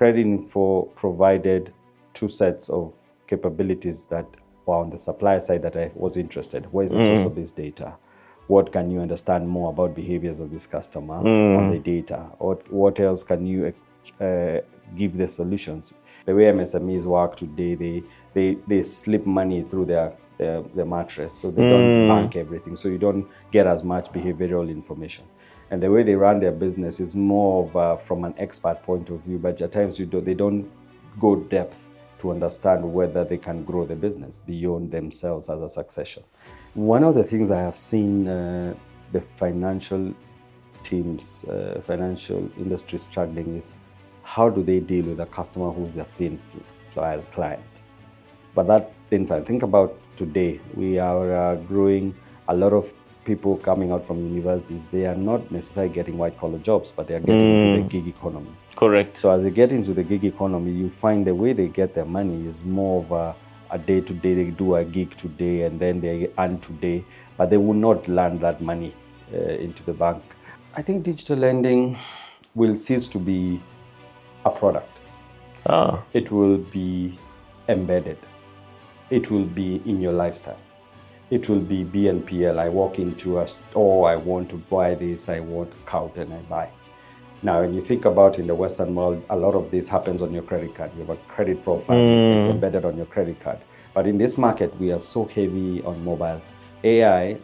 Creditinfo provided two sets of capabilities that were on the supply side that I was interested. Where is the source of this data? What can you understand more about behaviors of this customer on the data? What else can you give the solutions? The way MSMEs work today, they slip money through their mattress, so they don't bank everything, so you don't get as much behavioral information. And the way they run their business is more of from an expert point of view, but at times they don't go depth to understand whether they can grow the business beyond themselves as a succession. One of the things I have seen the financial teams, financial industry struggling is how do they deal with a customer who's a thin file client. But that thin file, think about today, we are growing a lot of people coming out from universities. They are not necessarily getting white collar jobs, but they are getting into the gig economy. Correct. So as they get into the gig economy, you find the way they get their money is more of a day to day. They do a gig today and then they earn today, but they will not land that money into the bank. I think digital lending will cease to be a product. It will be embedded. It will be in your lifestyle. It will be BNPL. I walk into a store, I want to buy this, I want cart and I buy. Now, when you think about in the Western world, a lot of this happens on your credit card. You have a credit profile, it's embedded on your credit card. But in this market, we are so heavy on mobile. AI,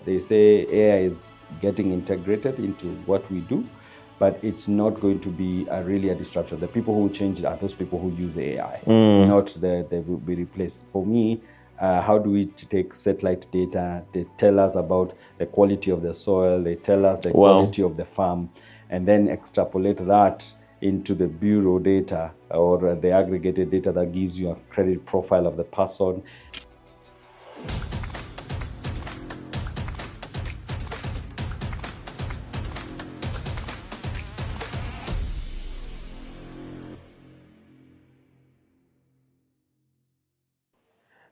they say AI is getting integrated into what we do, but it's not going to be really a disruption. The people who change are those people who use AI, not they will be replaced. For me, how do we take satellite data? They tell us about the quality of the soil, they tell us the quality of the farm, and then extrapolate that into the bureau data or the aggregated data that gives you a credit profile of the person.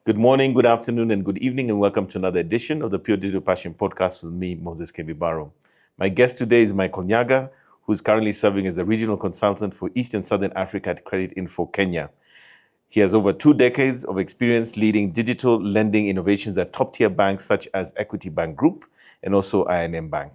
Good morning, good afternoon, and good evening, and welcome to another edition of the Pure Digital Passion Podcast with me, Moses Kebibaro. My guest today is Michael Nyaga, who is currently serving as the regional consultant for East and Southern Africa at Creditinfo Kenya. He has over 2 decades of experience leading digital lending innovations at top-tier banks such as Equity Bank Group and also I&M Bank.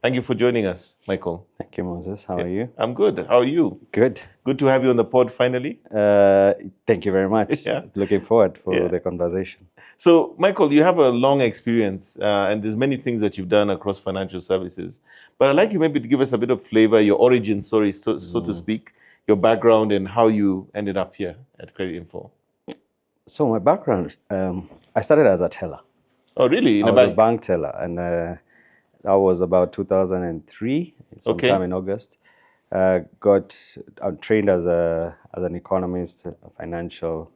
Thank you for joining us, Michael. Thank you, Moses. How are you? I'm good. How are you? Good. Good to have you on the pod finally. Thank you very much. Looking forward for the conversation. So, Michael, you have a long experience and there's many things that you've done across financial services. But I'd like you maybe to give us a bit of flavor, your origin story, so to speak, your background and how you ended up here at Creditinfo. So my background, I started as a teller. Oh, really? In I a was bank? a bank teller, and that was about 2003, sometime in August. Got trained as an economist, a financial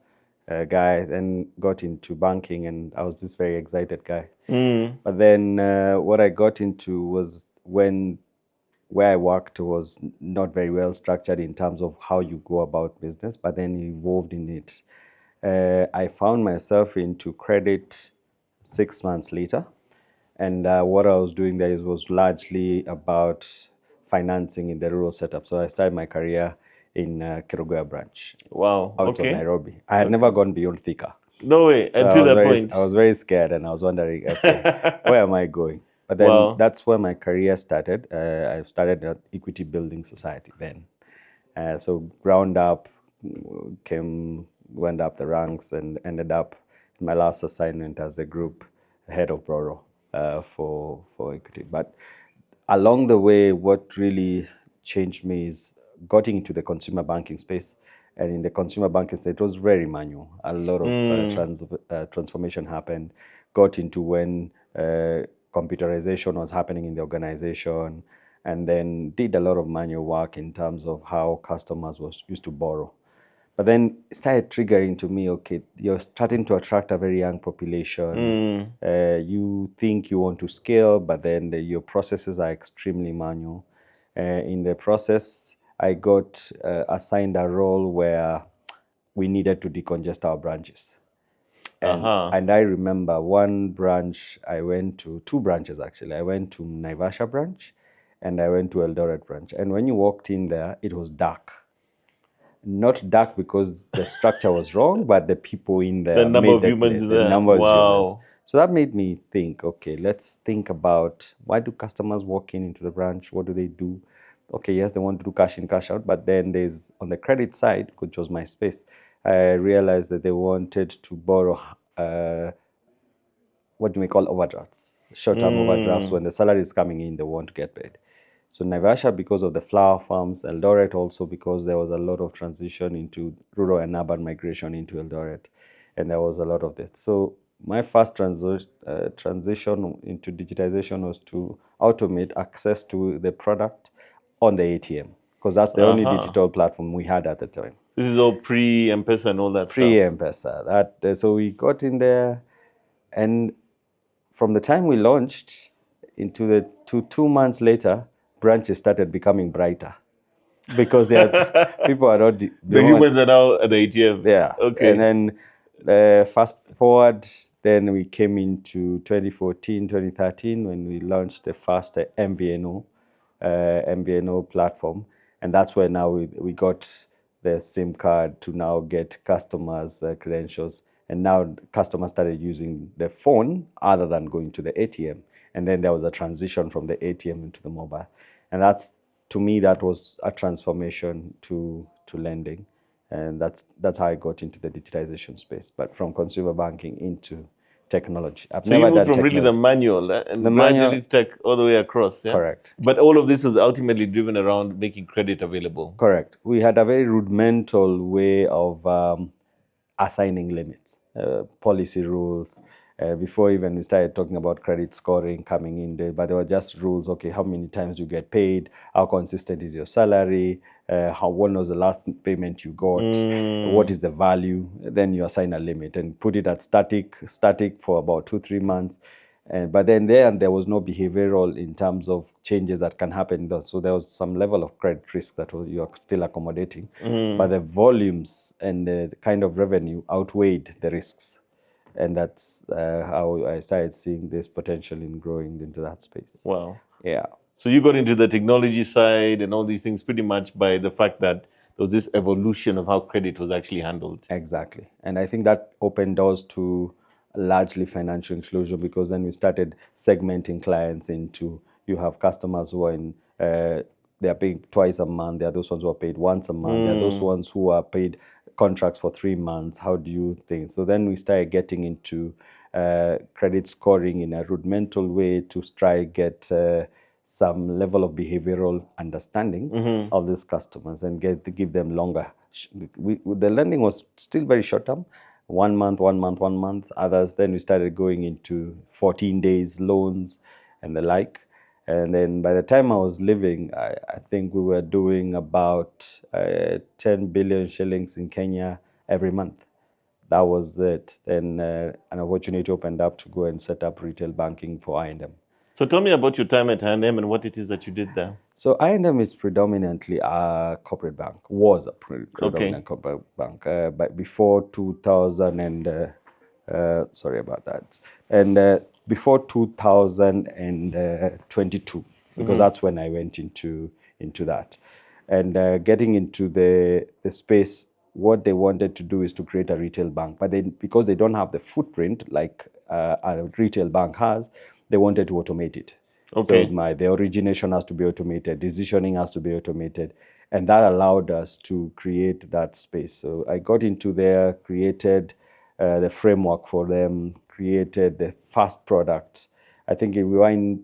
guy, then got into banking, and I was this very excited guy. But then what I got into was where I worked was not very well structured in terms of how you go about business, but then evolved in it. I found myself into credit 6 months later. And what I was doing there was largely about financing in the rural setup. So I started my career in Kerugoya branch. Wow. Out of Nairobi. I had never gone beyond Thika. No way. So Until that point. I was very scared and I was wondering, okay, where am I going? But then that's where my career started. I started at Equity Building Society then. So ground up, went up the ranks and ended up in my last assignment as the group head of bureau for Equity. But along the way, what really changed me is getting into the consumer banking space. And in the consumer banking space, it was very manual. A lot of transformation happened. Got into when computerization was happening in the organization, and then did a lot of manual work in terms of how customers used to borrow. But then it started triggering to me, okay, you're starting to attract a very young population. You think you want to scale, but then your processes are extremely manual. In the process, I got assigned a role where we needed to decongest our branches. And I remember one branch I went to, 2 branches actually. I went to Naivasha branch and I went to Eldoret branch. And when you walked in there, it was dark. not dark because the structure was wrong, but the people in there The number made of the humans place, there. the number of humans. Wow. So that made me think, okay, let's think about why do customers walk into the branch? What do they do? Okay, yes, they want to do cash in, cash out, but then there's on the credit side, which was my space, I realized that they wanted to borrow what do we call overdrafts, short-term overdrafts. When the salary is coming in, they want to get paid. So Naivasha, because of the flower farms, Eldoret also because there was a lot of transition into rural and urban migration into Eldoret, and there was a lot of that. So my first transition into digitization was to automate access to the product on the ATM, because that's the only digital platform we had at the time. This is all pre-M-Pesa and all that stuff. Pre-M-Pesa. So we got in there, and from the time we launched into the 2 months later, branches started becoming brighter because people are not the humans are now at the ATM. Yeah. Okay. And then fast forward, then we came into 2014, 2013 when we launched the first MVNO platform, and that's where now we got the SIM card to now get customers' credentials. And now customers started using the phone other than going to the ATM. And then there was a transition from the ATM into the mobile. And to me, that was a transformation to lending. And that's how I got into the digitization space, but from consumer banking into technology. I've never you moved done from really the manual and gradually tech all the way across. Yeah? Correct. But all of this was ultimately driven around making credit available. Correct. We had a very rudimental way of assigning limits, policy rules. Before even we started talking about credit scoring coming in there, but there were just rules. Okay, how many times you get paid? How consistent is your salary? When was the last payment you got? What is the value? Then you assign a limit and put it at static for about 2-3 months. But then there was no behavioral in terms of changes that can happen. So there was some level of credit risk that you are still accommodating. But the volumes and the kind of revenue outweighed the risks. And that's how I started seeing this potential in growing into that space. Wow. Yeah. So you got into the technology side and all these things pretty much by the fact that there was this evolution of how credit was actually handled. Exactly. And I think that opened doors to largely financial inclusion, because then we started segmenting clients into, you have customers who are they are paid twice a month. There are those ones who are paid once a month. There are those ones who are paid contracts for 3 months. How do you think? So then we started getting into credit scoring in a rudimental way to try get some level of behavioral understanding of these customers and give them longer. The lending was still very short term, 1 month, 1 month, 1 month. Others, then we started going into 14 days loans and the like. And then by the time I was leaving, I think we were doing about 10 billion shillings in Kenya every month. That was it. Then an opportunity opened up to go and set up retail banking for I&M. So tell me about your time at I&M and what it is that you did there. So I&M is predominantly a corporate bank, was a predominant corporate bank, but before 2000 and, sorry about that, and before 2022, because that's when I went into that. And getting into the space, what they wanted to do is to create a retail bank, but because they don't have the footprint like a retail bank has, they wanted to automate it. Okay. So the origination has to be automated, decisioning has to be automated, and that allowed us to create that space. So I got into there, created the framework for them, created the first product. I think we were in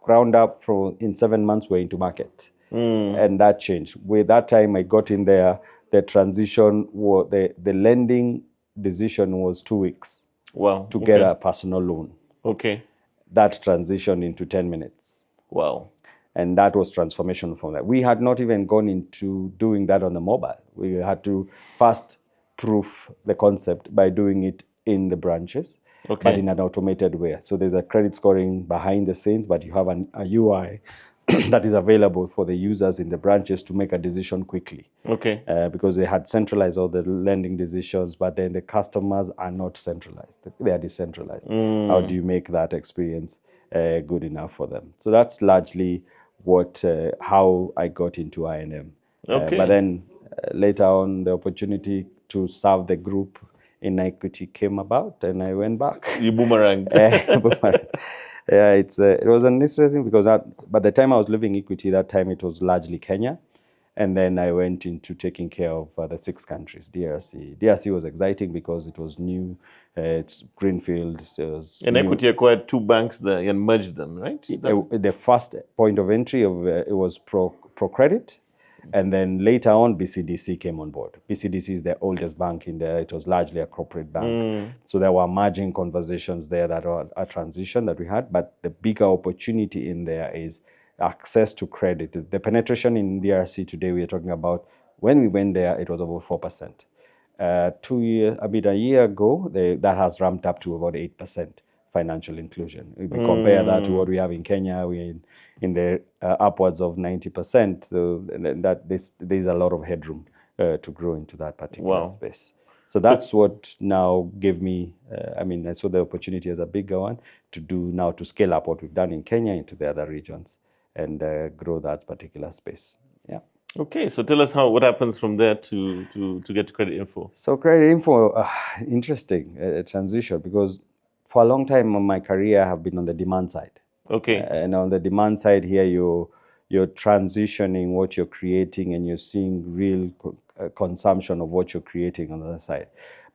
ground up in 7 months, we're into market. And that changed. With that time I got in there, the transition, the lending decision was 2 weeks. Wow. To get a personal loan. Okay. That transitioned into 10 minutes. Wow. And that was transformation from that. We had not even gone into doing that on the mobile. We had to first proof the concept by doing it in the branches, but in an automated way. So there's a credit scoring behind the scenes, but you have a UI that is available for the users in the branches to make a decision quickly. Okay. Because they had centralized all the lending decisions, but then the customers are not centralized. They are decentralized. How do you make that experience good enough for them? So that's largely how I got into I&M. Okay. But then Later on, the opportunity to serve the group in equity came about, and I went back. You boomeranged. Yeah, it was an interesting because by the time I was living equity, that time it was largely Kenya. And then I went into taking care of the 6 countries, DRC. DRC was exciting because it was new, it's greenfield. It was And new. equity acquired 2 banks there and merged them, right? The first point of entry of it was Pro Credit, and then later on BCDC came on board. BCDC is the oldest bank in there. It was largely a corporate bank. So there were merging conversations there that were a transition that we had, but the bigger opportunity in there is access to credit. The penetration in DRC today, we are talking about, when we went there, it was about 4%. A year ago, that has ramped up to about 8% financial inclusion. If we compare that to what we have in Kenya, we're in the upwards of 90%. So there's a lot of headroom to grow into that particular space. So that's what now gave me, I saw the opportunity as a bigger one to scale up what we've done in Kenya into the other regions and grow that particular space. Yeah. Okay, so tell us what happens from there to get to Creditinfo. So Creditinfo, interesting transition, because for a long time in my career I have been on the demand side. Okay. And on the demand side here, you're transitioning what you're creating, and you're seeing real consumption of what you're creating on the other side.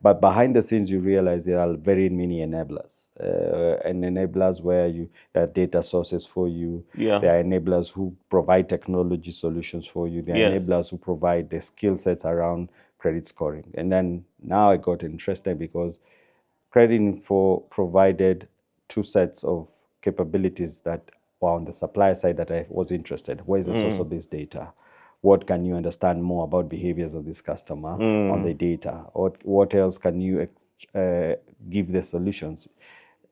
But behind the scenes, you realize there are very many enablers, and enablers where there are data sources for you. Yeah. There are enablers who provide technology solutions for you. There are enablers who provide the skill sets around credit scoring. And then now I got interested because Creditinfo provided 2 sets of capabilities that were on the supply side that I was interested. Where is the source of this data? What can you understand more about behaviors of this customer on the data? What else can you give the solutions?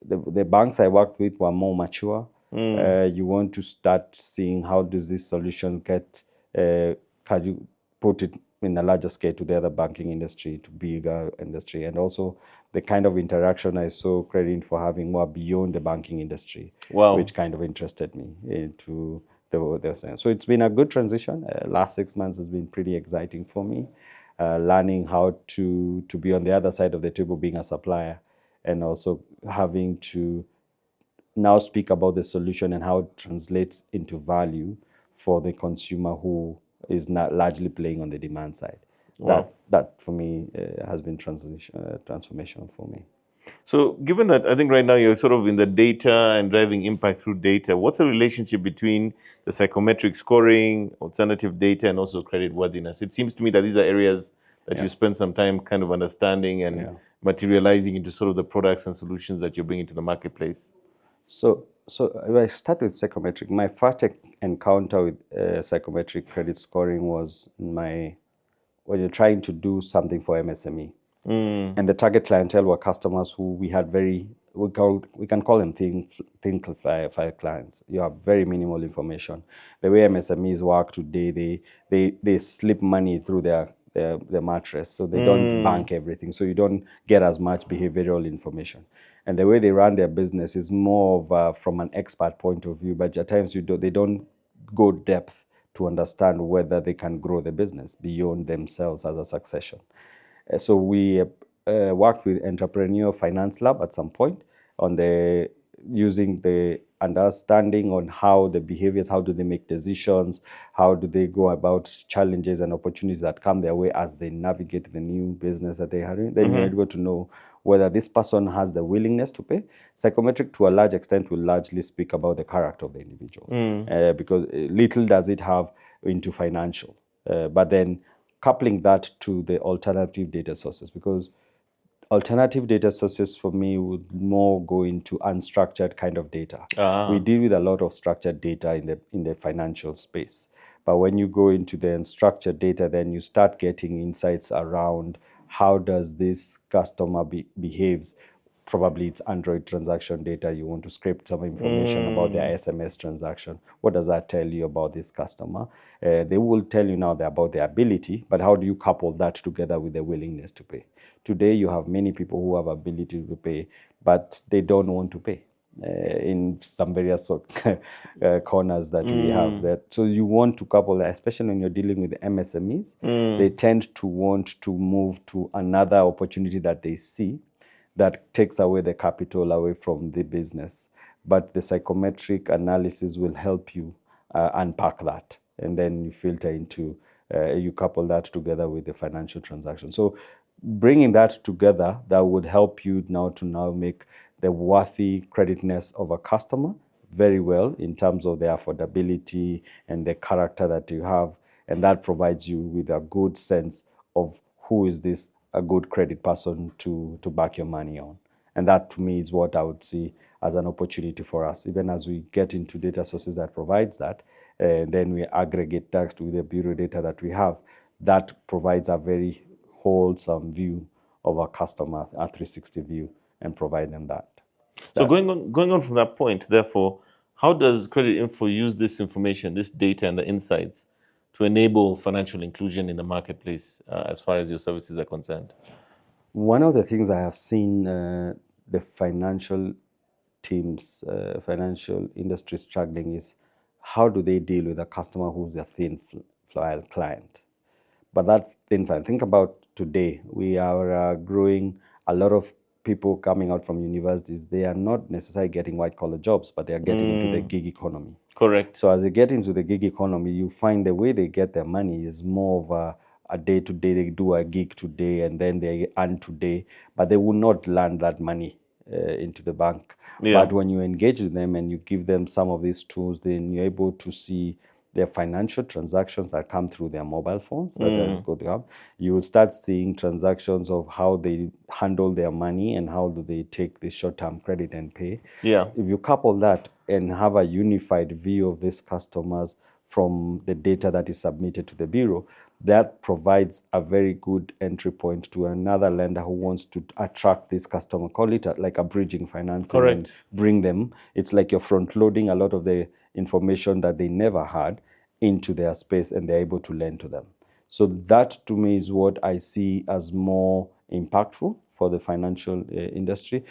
The banks I worked with were more mature. You want to start seeing how does this solution get, can you put it in a larger scale to the other banking industry, to bigger industry, and also the kind of interaction I saw Creditinfo having were beyond the banking industry, which kind of interested me into so it's been a good transition. Last 6 months has been pretty exciting for me, learning how to be on the other side of the table, being a supplier, and also having to now speak about the solution and how it translates into value for the consumer who is not largely playing on the demand side. That for me has been transformational for me. So given that I think right now you're sort of in the data and driving impact through data, what's the relationship between the psychometric scoring, alternative data, and also credit worthiness? It seems to me that these are areas that you spend some time kind of understanding and materializing into sort of the products and solutions that you're bringing to the marketplace. So if I start with psychometric, my first encounter with psychometric credit scoring was when you're trying to do something for MSME. And the target clientele were customers who we had we can call them thin clients. You have very minimal information. The way MSMEs work today, they slip money through their mattress, so they don't bank everything. So you don't get as much behavioral information. And the way they run their business is more of from an expert point of view, but at times they don't go depth to understand whether they can grow the business beyond themselves as a succession. So we worked with Entrepreneur Finance Lab at some point on using the understanding on how the behaviors, how do they make decisions, how do they go about challenges and opportunities that come their way as they navigate the new business that they are in. Then you're able to know whether this person has the willingness to pay. Psychometric, to a large extent, will largely speak about the character of the individual, because little does it have into financial. But then coupling that to the alternative data sources, because alternative data sources for me would more go into unstructured kind of data. We deal with a lot of structured data in the financial space. But when you go into the unstructured data, then you start getting insights around how does this customer behaves. Probably it's Android transaction data. You want to scrape some information about their SMS transaction. What does that tell you about this customer? They will tell you now about their ability, but how do you couple that together with the willingness to pay? Today, you have many people who have ability to pay, but they don't want to pay. in some various corners that we have that. So you want to couple that, especially when you're dealing with MSMEs, they tend to want to move to another opportunity that they see that takes away the capital away from the business. But the psychometric analysis will help you unpack that. And then you filter into, you couple that together with the financial transaction. So bringing that together, that would help you now to make the worthy creditness of a customer very well in terms of the affordability and the character that you have. And that provides you with a good sense of who is this a good credit person to back your money on. And that to me is what I would see as an opportunity for us. Even as we get into data sources that provides that, then we aggregate that with the bureau data that we have, that provides a very wholesome view of our customer, a 360 view, and provide them that. So going on from that point, therefore, how does Creditinfo use this information, this data and the insights to enable financial inclusion in the marketplace as far as your services are concerned? One of the things I have seen the financial teams, financial industry struggling is how do they deal with a customer who's a thin file client? But that thin file, think about today, we are growing a lot of people coming out from universities. They are not necessarily getting white collar jobs, but they are getting into the gig economy. Correct. So as they get into the gig economy, you find the way they get their money is more of a day to day. They do a gig today and then they earn today, but they will not land that money into the bank. Yeah. But when you engage with them and you give them some of these tools, then you're able to see their financial transactions that come through their mobile phones that are good to have. You will start seeing transactions of how they handle their money and how do they take the short-term credit and pay. Yeah. If you couple that and have a unified view of these customers from the data that is submitted to the bureau, that provides a very good entry point to another lender who wants to attract this customer, call it like a bridging financing. Correct. And bring them. It's like you're front loading a lot of the information that they never had into their space and they're able to lend to them. So that to me is what I see as more impactful for the financial industry,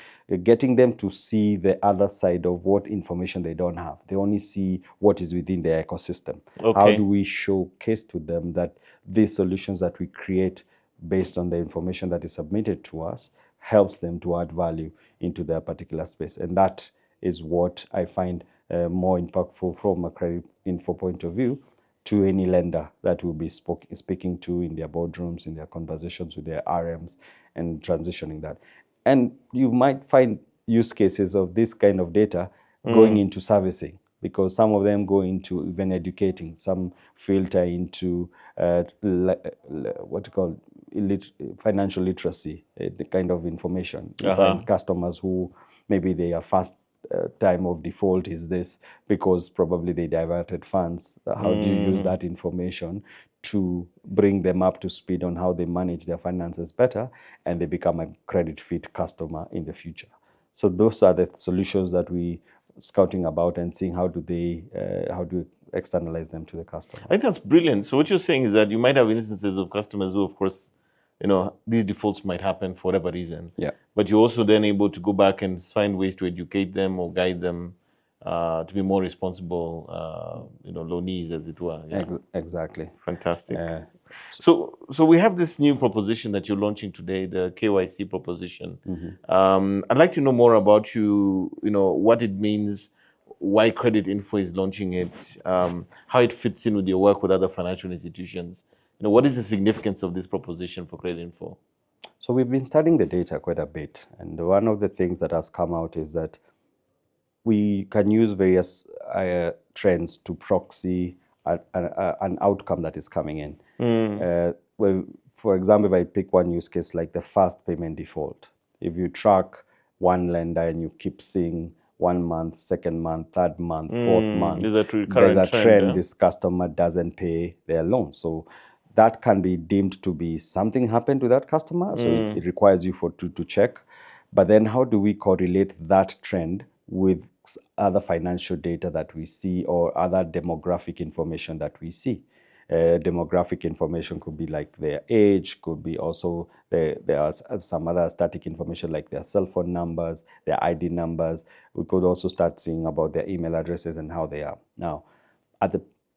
getting them to see the other side of what information they don't have. They only see what is within their ecosystem. Okay. How do we showcase to them that these solutions that we create based on the information that is submitted to us helps them to add value into their particular space? And that is what I find more impactful from a Creditinfo point of view to any lender that will be speaking to in their boardrooms, in their conversations with their RMs, and transitioning that. And you might find use cases of this kind of data going into servicing, because some of them go into even educating, some filter into what you call financial literacy, the kind of information. You find customers who maybe they are fast time of default is this because probably they diverted funds. How do you use that information to bring them up to speed on how they manage their finances better and they become a credit fit customer in the future? So those are the solutions that we scouting about and seeing how do externalize them to the customer. I think that's brilliant. So what you're saying is that you might have instances of customers who, of course, these defaults might happen for whatever reason. Yeah. But you're also then able to go back and find ways to educate them or guide them to be more responsible, loanees, as it were. Yeah. Exactly. Fantastic. So we have this new proposition that you're launching today, the KYC proposition. I'd like to know more about what it means, why Creditinfo is launching it, how it fits in with your work with other financial institutions. What is the significance of this proposition for Creditinfo? So we've been studying the data quite a bit, and one of the things that has come out is that we can use various trends to proxy an outcome that is coming in. Well, for example, if I pick one use case like the fast payment default, if you track one lender and you keep seeing 1 month, second month, third month, fourth month, there's a trend. This customer doesn't pay their loan. So that can be deemed to be something happened to that customer. So it requires you to check. But then how do we correlate that trend with other financial data that we see or other demographic information that we see? Demographic information could be like their age, could be also there are some other static information like their cell phone numbers, their ID numbers. We could also start seeing about their email addresses and how they are. Now,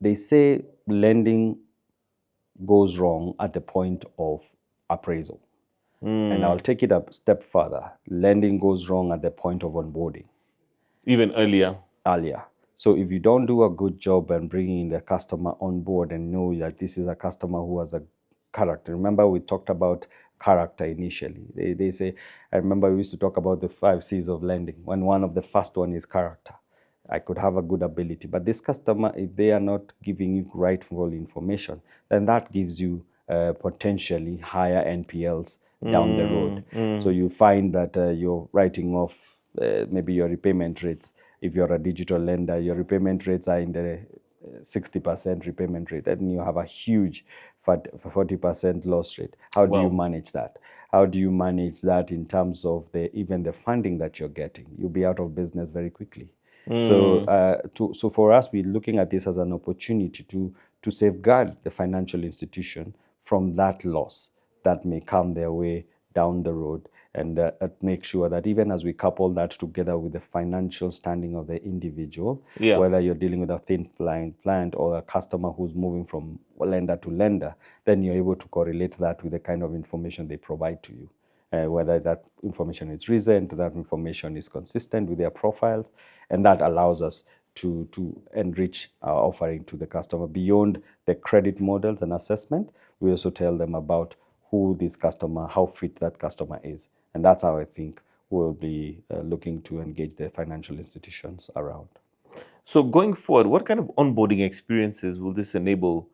they say lending goes wrong at the point of appraisal. And I'll take it a step further. Lending goes wrong at the point of onboarding. Even earlier. So if you don't do a good job and bringing the customer on board and know that this is a customer who has a character. Remember we talked about character initially. They say, I remember we used to talk about the 5 C's of lending, when one of the first one is character. I could have a good ability, but this customer, if they are not giving you rightful information, then that gives you potentially higher NPLs down the road. So you find that you're writing off maybe your repayment rates. If you're a digital lender, your repayment rates are in the 60% repayment rate, and you have a huge 40% loss rate. How do you manage that? How do you manage that in terms of even the funding that you're getting? You'll be out of business very quickly. So for us, we're looking at this as an opportunity to safeguard the financial institution from that loss that may come their way down the road, and make sure that even as we couple that together with the financial standing of the individual, whether you're dealing with a thin client or a customer who's moving from lender to lender, then you're able to correlate that with the kind of information they provide to you. Whether that information is recent, that information is consistent with their profiles, and that allows us to enrich our offering to the customer. Beyond the credit models and assessment, we also tell them about who this customer, how fit that customer is. And that's how I think we'll be looking to engage the financial institutions around. So going forward, what kind of onboarding experiences will this enable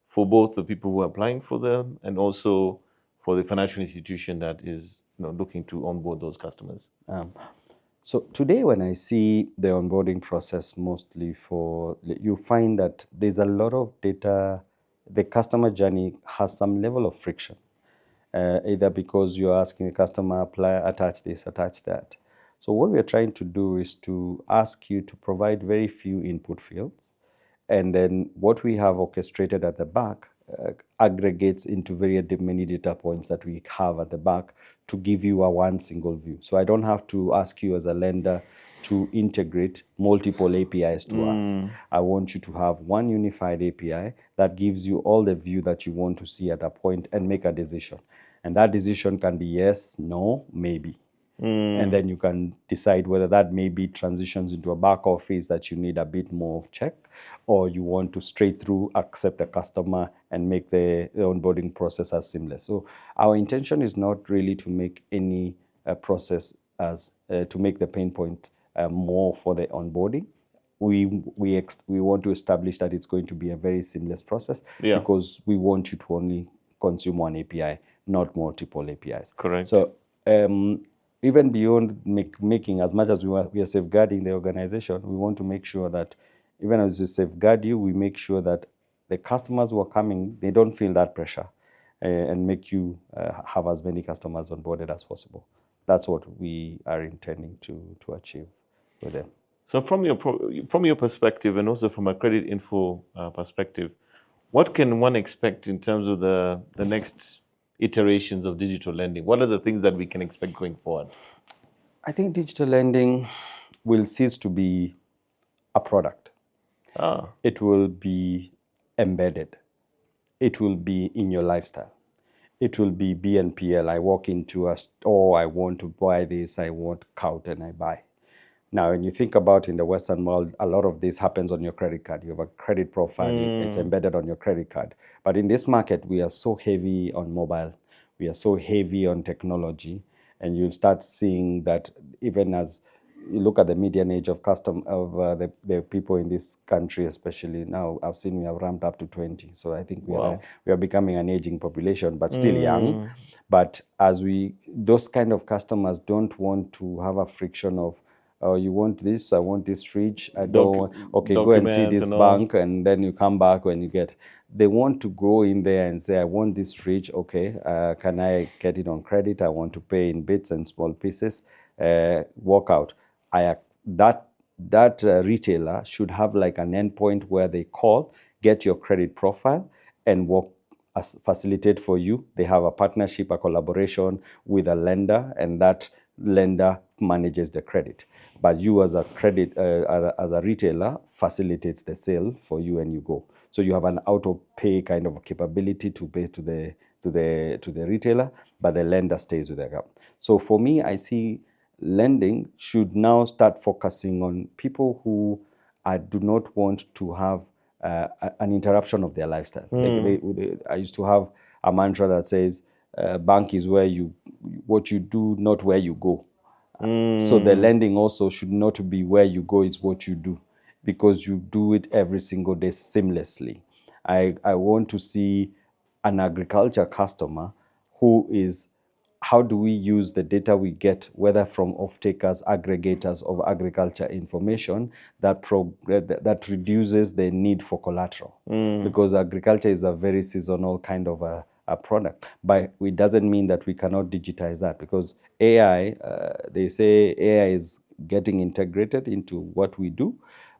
for both the people who are applying for them and also for the financial institution that is looking to onboard those customers? So today when I see the onboarding process, mostly you find that there's a lot of data. The customer journey has some level of friction, either because you're asking the customer, apply, attach this, attach that. So what we're trying to do is to ask you to provide very few input fields, and then what we have orchestrated at the back aggregates into very many data points that we have at the back to give you a one single view. So I don't have to ask you as a lender to integrate multiple APIs to us. I want you to have one unified API that gives you all the view that you want to see at a point and make a decision. And that decision can be yes, no, maybe. And then you can decide whether that maybe transitions into a back office that you need a bit more of check, or you want to straight through accept the customer and make the onboarding process as seamless. So our intention is not really to make any process as to make the pain point more for the onboarding. We want to establish that it's going to be a very seamless process, because we want you to only consume one API, not multiple APIs. Correct. So even beyond making, as much as we are safeguarding the organization, we want to make sure that even as we safeguard you, we make sure that the customers who are coming, they don't feel that pressure, and make you have as many customers onboarded as possible. That's what we are intending to achieve with them. So from your perspective, and also from a Creditinfo perspective, what can one expect in terms of the next iterations of digital lending? What are the things that we can expect going forward? I think digital lending will cease to be a product. It will be embedded. It will be in your lifestyle. It will be BNPL. I walk into a store, I want to buy this, I want cart, and I buy. Now, when you think about in the Western world, a lot of this happens on your credit card. You have a credit profile, it's embedded on your credit card. But in this market, we are so heavy on mobile. We are so heavy on technology. And you'll start seeing that even as you look at the median age of the people in this country, especially now, I've seen we have ramped up to 20. So I think we are becoming an aging population, but still young. But those kind of customers don't want to have a friction of, oh, you want this, I want this fridge, I don't want, okay, go and see this bank, and then you come back when you get. They want to go in there and say, I want this fridge, okay, can I get it on credit? I want to pay in bits and small pieces, walk out. That retailer should have like an endpoint where they call, get your credit profile, and work as facilitate for you. They have a partnership, a collaboration with a lender, and that lender manages the credit. But you as a as a retailer facilitates the sale for you, and you go. So you have an auto pay kind of capability to pay to the retailer, but the lender stays with the account. So for me, I see lending should now start focusing on people who do not want to have an interruption of their lifestyle. I used to have a mantra that says, "Bank is where what you do, not where you go." So the lending also should not be where you go; it's what you do, because you do it every single day seamlessly. I want to see an agriculture customer who is, how do we use the data we get, whether from off-takers, aggregators of agriculture information, that reduces the need for collateral, because agriculture is a very seasonal kind of a product. But it doesn't mean that we cannot digitize that, because AI, they say AI is getting integrated into what we do,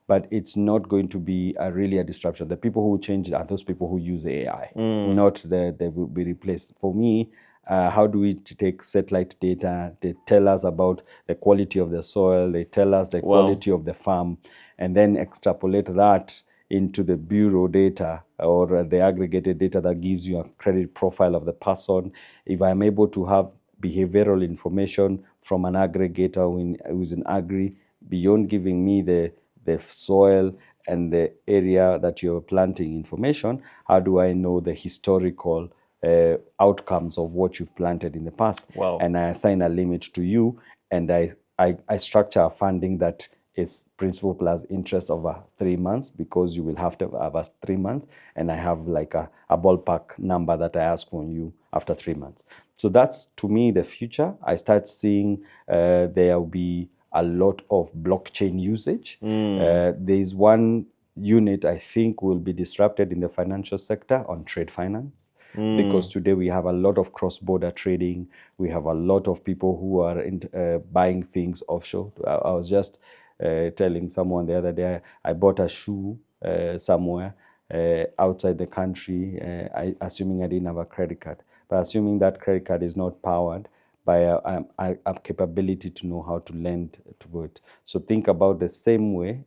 but it's not going to be really a disruption. The people who change are those people who use AI, not they will be replaced. For me, how do we take satellite data? They tell us about the quality of the soil, they tell us the quality of the farm, and then extrapolate that into the bureau data or the aggregated data that gives you a credit profile of the person. If I'm able to have behavioral information from an aggregator who's in agri, beyond giving me the soil and the area that you're planting information, how do I know the historical outcomes of what you've planted in the past? Wow. And I assign a limit to you, and I structure a funding that is principal plus interest over 3 months, because you will have to have 3 months, and I have like a ballpark number that I ask from you after 3 months. So that's, to me, the future. I start seeing there will be a lot of blockchain usage. There's one unit I think will be disrupted in the financial sector on trade finance, because today we have a lot of cross-border trading. We have a lot of people who are buying things offshore. I was just telling someone the other day, I bought a shoe somewhere outside the country, assuming I didn't have a credit card. But assuming that credit card is not powered by a capability to know how to lend to it. So think about the same way.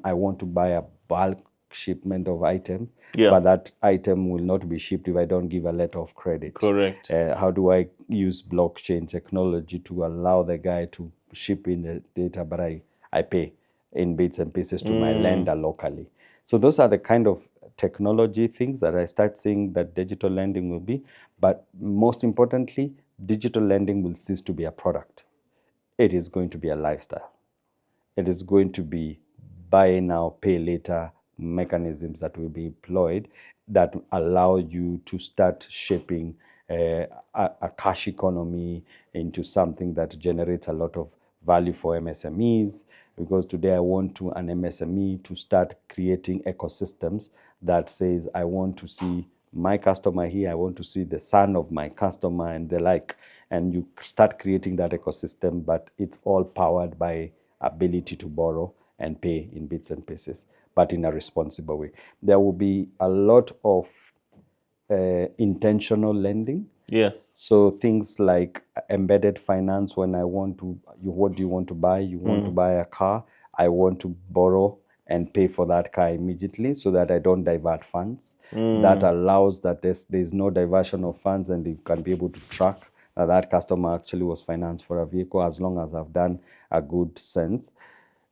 I want to buy a bulk shipment of item, but that item will not be shipped if I don't give a letter of credit. Correct. How do I use blockchain technology to allow the guy to ship in the data, but I pay in bits and pieces to my lender locally? So those are the kind of technology things that I start seeing that digital lending will be. But most importantly, digital lending will cease to be a product. It is going to be a lifestyle. It is going to be buy now, pay later mechanisms that will be employed that allow you to start shaping a cash economy into something that generates a lot of value for MSMEs. Because today I want an MSME to start creating ecosystems that says, I want to see my customer here, I want to see the son of my customer and the like. And you start creating that ecosystem, but it's all powered by ability to borrow and pay in bits and pieces, but in a responsible way. There will be a lot of intentional lending. Yes. So things like embedded finance. When I want to, what do you want to buy? You want to buy a car. I want to borrow and pay for that car immediately, so that I don't divert funds. That allows that there's no diversion of funds, and you can be able to track that customer actually was financed for a vehicle, as long as I've done a good sense.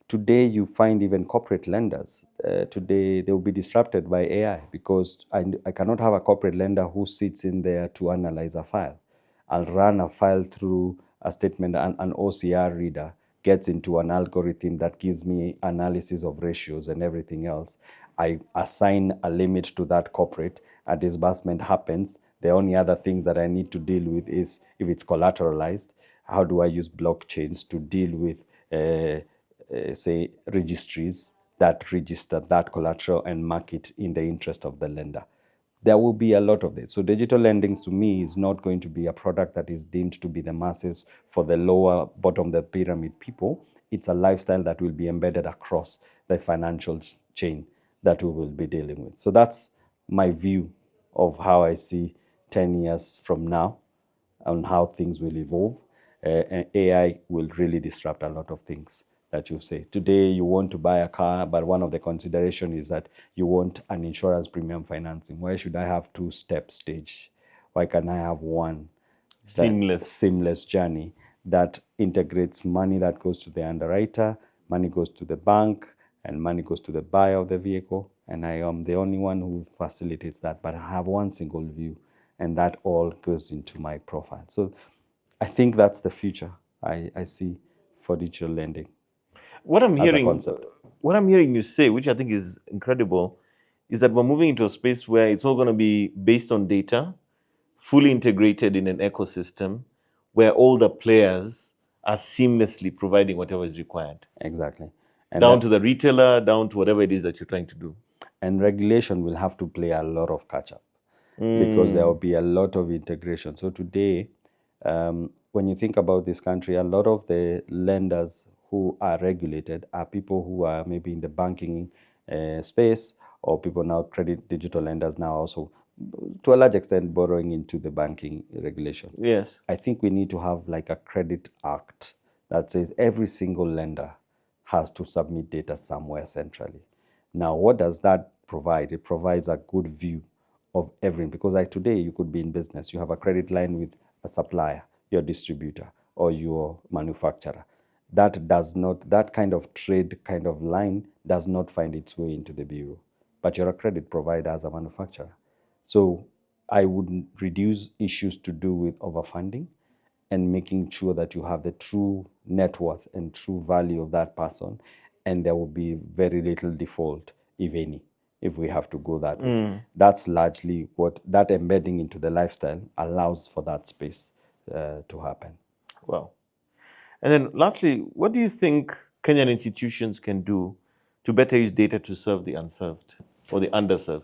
Today, you find even corporate lenders. Today, they will be disrupted by AI, because I cannot have a corporate lender who sits in there to analyze a file. I'll run a file through a statement, an OCR reader gets into an algorithm that gives me analysis of ratios and everything else. I assign a limit to that corporate. A disbursement happens. The only other thing that I need to deal with is, if it's collateralized, how do I use blockchains to deal with say registries that register that collateral and mark it in the interest of the lender. There will be a lot of it. So digital lending, to me, is not going to be a product that is deemed to be the masses for the lower bottom of the pyramid people. It's a lifestyle that will be embedded across the financial chain that we will be dealing with. So that's my view of how I see 10 years from now on how things will evolve. And AI will really disrupt a lot of things that you say. Today, you want to buy a car, but one of the consideration is that you want an insurance premium financing. Why should I have two-step stage? Why can't I have one? Seamless journey that integrates money that goes to the underwriter, money goes to the bank, and money goes to the buyer of the vehicle. And I am the only one who facilitates that, but I have one single view, and that all goes into my profile. So I think that's the future I see for digital lending. What I'm as a hearing, concept. what I'm hearing you say, which I think is incredible, is that we're moving into a space where it's all going to be based on data, fully integrated in an ecosystem, where all the players are seamlessly providing whatever is required. Exactly. And down to the retailer, down to whatever it is that you're trying to do. And regulation will have to play a lot of catch up because there will be a lot of integration. So today, when you think about this country, a lot of the lenders who are regulated are people who are maybe in the banking space, or people now credit digital lenders now also to a large extent borrowing into the banking regulation. Yes. I think we need to have like a credit act that says every single lender has to submit data somewhere centrally. Now, what does that provide? It provides a good view of everything, because like today you could be in business, you have a credit line with a supplier, your distributor, or your manufacturer. That kind of trade kind of line does not find its way into the bureau, but you're a credit provider as a manufacturer. So I would reduce issues to do with overfunding and making sure that you have the true net worth and true value of that person, and there will be very little default, if any, if we have to go that way. That's largely what that embedding into the lifestyle allows for that space to happen. Wow. And then lastly, what do you think Kenyan institutions can do to better use data to serve the unserved or the underserved?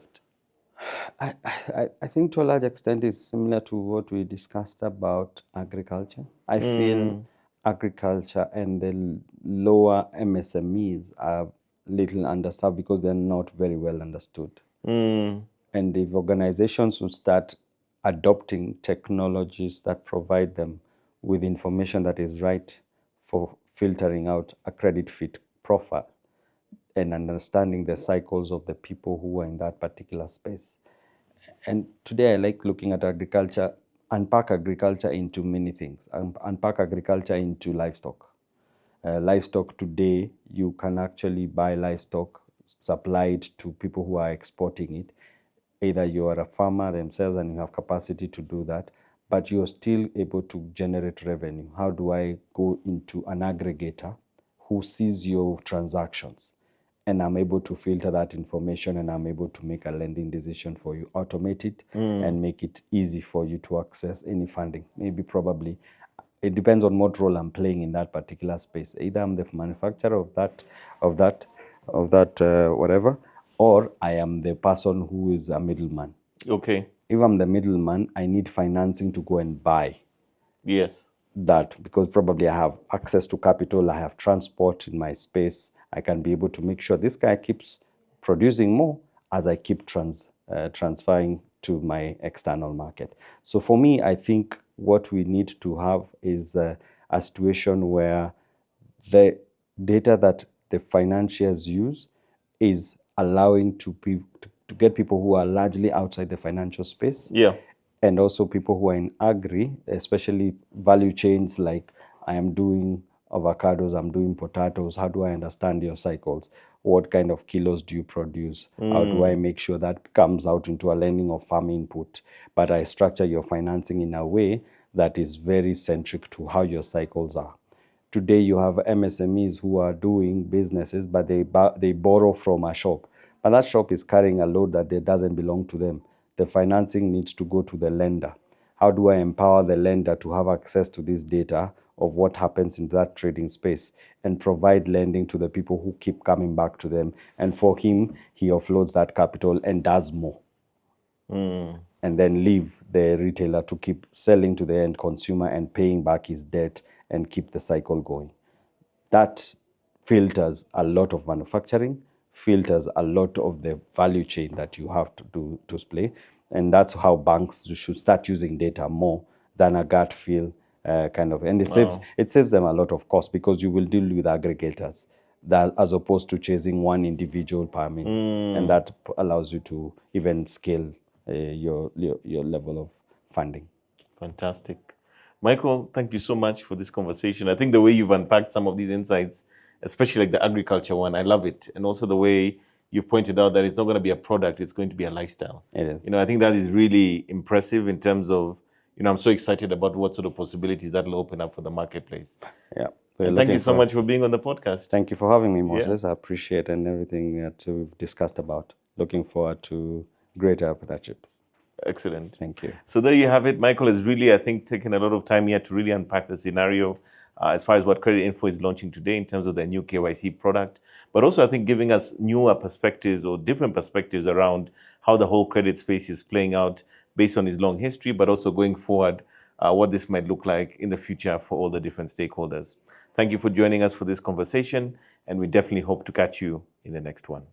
I think to a large extent is similar to what we discussed about agriculture. I feel agriculture and the lower MSMEs are little underserved because they're not very well understood. And if organizations would start adopting technologies that provide them with information that is right for filtering out a credit fit profile and understanding the cycles of the people who are in that particular space. And today I like looking at agriculture, unpack agriculture into many things, unpack agriculture into livestock. Livestock today, you can actually buy livestock, supply it to people who are exporting it. Either you are a farmer themselves and you have capacity to do that, but you're still able to generate revenue. How do I go into an aggregator who sees your transactions? And I'm able to filter that information, and I'm able to make a lending decision for you, automate it, and make it easy for you to access any funding. Maybe probably it depends on what role I'm playing in that particular space. Either I'm the manufacturer of that whatever, or I am the person who is a middleman. Okay. If I'm the middleman, I need financing to go and buy. Yes. That, because probably I have access to capital, I have transport in my space. I can be able to make sure this guy keeps producing more as I keep transferring to my external market. So for me, I think what we need to have is a situation where the data that the financiers use is allowing to get people who are largely outside the financial space. Yeah. And also people who are in agri, especially value chains like I am doing avocados, I'm doing potatoes. How do I understand your cycles? What kind of kilos do you produce? How do I make sure that comes out into a lending of farm input? But I structure your financing in a way that is very centric to how your cycles are. Today you have MSMEs who are doing businesses, but they borrow from a shop. But that shop is carrying a load that doesn't belong to them. The financing needs to go to the lender. How do I empower the lender to have access to this data of what happens in that trading space and provide lending to the people who keep coming back to them? And for him, he offloads that capital and does more. And then leave the retailer to keep selling to the end consumer and paying back his debt and keep the cycle going. That filters a lot of manufacturing, filters a lot of the value chain that you have to display. And that's how banks should start using data more than a gut feel kind of. And it saves them a lot of cost, because you will deal with aggregators that, as opposed to chasing one individual permit. And that allows you to even scale your level of funding. Fantastic. Michael, thank you so much for this conversation. I think the way you've unpacked some of these insights, especially like the agriculture one, I love it. And also the way you pointed out that it's not going to be a product, it's going to be a lifestyle. It is. I think that is really impressive in terms of, I'm so excited about what sort of possibilities that will open up for the marketplace. Yeah. And thank you so much for being on the podcast. Thank you for having me, Moses. I appreciate and everything that we've discussed about. Looking forward to greater partnerships. Excellent. Thank you. So there you have it. Michael has really, I think, taken a lot of time here to really unpack the scenario as far as what Creditinfo is launching today in terms of their new KYC product, but also I think giving us newer perspectives or different perspectives around how the whole credit space is playing out based on his long history, but also going forward, what this might look like in the future for all the different stakeholders. Thank you for joining us for this conversation, and we definitely hope to catch you in the next one.